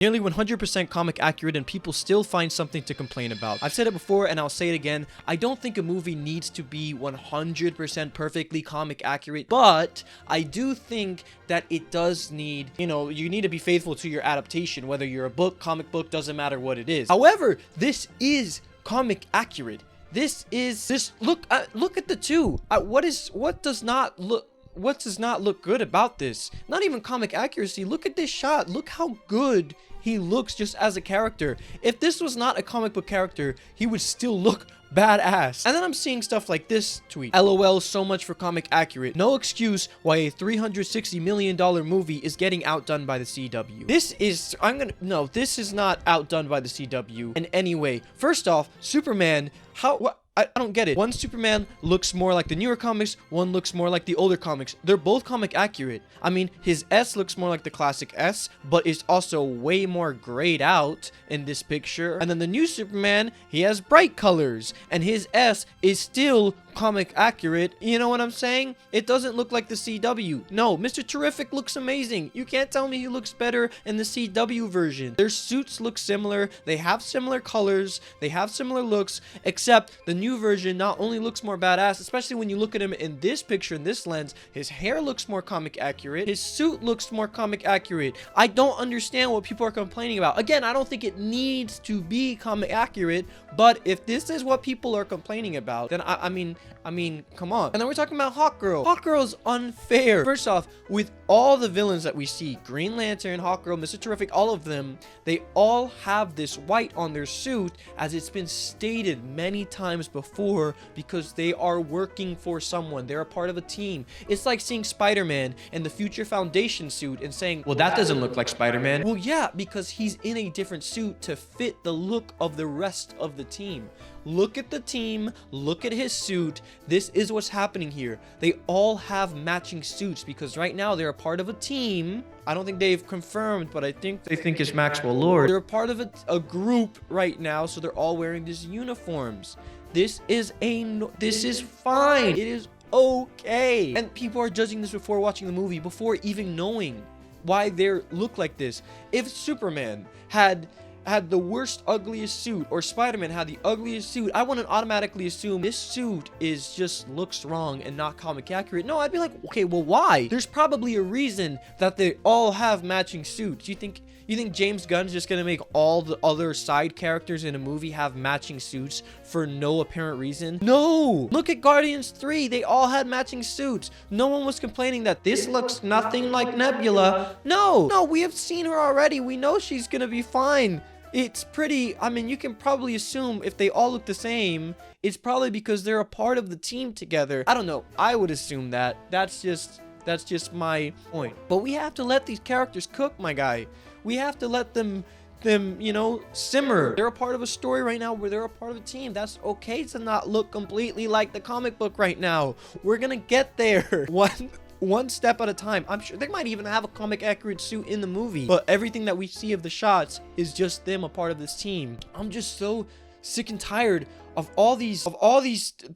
Nearly 100% comic accurate, and people still find something to complain about. I've said it before and I'll say it again. I don't think a movie needs to be 100% perfectly comic accurate, but I do think that it does need, you need to be faithful to your adaptation, whether you're a book, comic book, doesn't matter what it is. However, this is comic accurate. Look at the two. What does not look good about this? Not even comic accuracy. Look at this shot. Look how good he looks just as a character. If this was not a comic book character, he would still look badass. And then I'm seeing stuff like this tweet. LOL, so much for comic accurate. No excuse why a $360 million movie is getting outdone by the CW. This is not outdone by the CW in any way. First off, Superman, I don't get it. One Superman looks more like the newer comics, one looks more like the older comics. They're both comic accurate. I mean, his S looks more like the classic S, but is also way more grayed out in this picture. And then the new Superman, he has bright colors, and his S is still comic accurate. You know what I'm saying? It doesn't look like the CW. No, Mr. Terrific looks amazing. You can't tell me he looks better in the CW version. Their suits look similar. They have similar colors. They have similar looks, except the new version not only looks more badass, especially when you look at him in this picture, in this lens, his hair looks more comic accurate. His suit looks more comic accurate. I don't understand what people are complaining about. Again, I don't think it needs to be comic accurate, but if this is what people are complaining about, then I mean, come on. And then we're talking about Hawkgirl. Hawkgirl's unfair. First off, with all the villains that we see, Green Lantern, Hawkgirl, Mr. Terrific, all of them, they all have this white on their suit, as it's been stated many times before, because they are working for someone. They're a part of a team. It's like seeing Spider-Man in the Future Foundation suit and saying, well, that doesn't look like Spider-Man. Well, yeah, because he's in a different suit to fit the look of the rest of the team. Look at the team, look at his suit. This is what's happening here. They all have matching suits because right now they're a part of a team. I don't think they've confirmed, but I think they think it's Maxwell Lord. They're a part of a group right now, so they're all wearing these uniforms. This is fine. It is okay. And people are judging this before watching the movie, before even knowing why they look like this. If Superman had the worst, ugliest suit, or Spider-Man had the ugliest suit, I wouldn't automatically assume this suit looks wrong and not comic accurate. No, I'd be like, okay, well, why? There's probably a reason that they all have matching suits. You think James Gunn's just gonna make all the other side characters in a movie have matching suits for no apparent reason? No! Look at Guardians 3. They all had matching suits. No one was complaining that this looks nothing like Nebula. No, we have seen her already. We know she's gonna be fine. It's pretty, you can probably assume if they all look the same, it's probably because they're a part of the team together. I don't know. I would assume that. That's just my point. But we have to let these characters cook, my guy. We have to let them simmer. They're a part of a story right now where they're a part of a team. That's okay to not look completely like the comic book right now. We're gonna get there. One step at a time. I'm sure they might even have a comic accurate suit in the movie, but everything that we see of the shots is just them a part of this team. I'm just so sick and tired of all these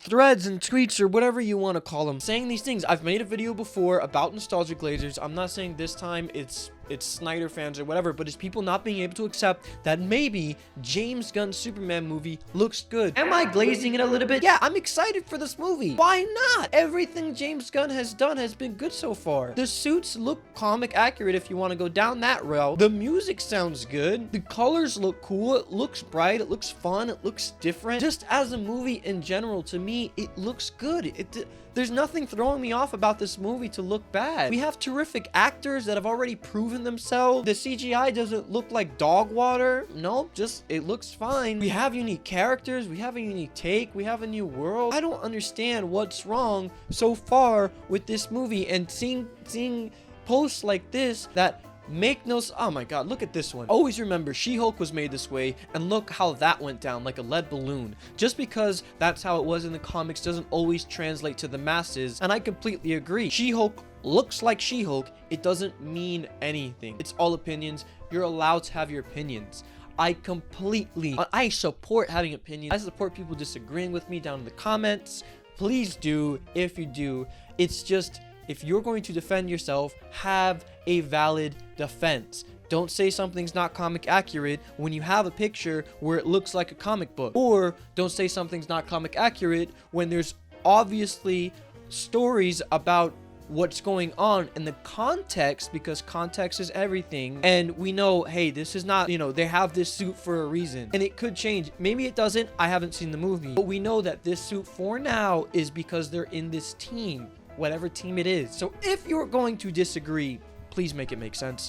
threads and tweets, or whatever you want to call them, saying these things. I've made a video before about nostalgia glazers. I'm not saying this time it's Snyder fans or whatever, but it's people not being able to accept that maybe James Gunn's Superman movie looks good. Am I glazing it a little bit? Yeah, I'm excited for this movie. Why not? Everything James Gunn has done has been good so far. The suits look comic accurate if you want to go down that route. The music sounds good. The colors look cool. It looks bright. It looks fun. It looks different. Just as a movie in general, to me, it looks good. There's nothing throwing me off about this movie to look bad. We have terrific actors that have already proven themselves. The CGI doesn't look like dog water. Nope, it looks fine. We have unique characters. We have a unique take. We have a new world. I don't understand what's wrong so far with this movie, and seeing posts like this that make no oh my god, look at this one. Always remember, She-Hulk was made this way, and look how that went down, like a lead balloon. Just because that's how it was in the comics doesn't always translate to the masses, and I completely agree. She-Hulk looks like She-Hulk. It doesn't mean anything. It's all opinions. You're allowed to have your opinions. I support having opinions. I support people disagreeing with me down in the comments. Please do, if you do. It's just, if you're going to defend yourself, have a valid defense. don't say something's not comic accurate when you have a picture where it looks like a comic book. Or don't say something's not comic accurate when there's obviously stories about what's going on in the context, because context is everything. And we know, hey, this is not, they have this suit for a reason, and it could change. Maybe it doesn't. I haven't seen the movie, but we know that this suit for now is because they're in this team, whatever team it is. So if you're going to disagree, please make it make sense.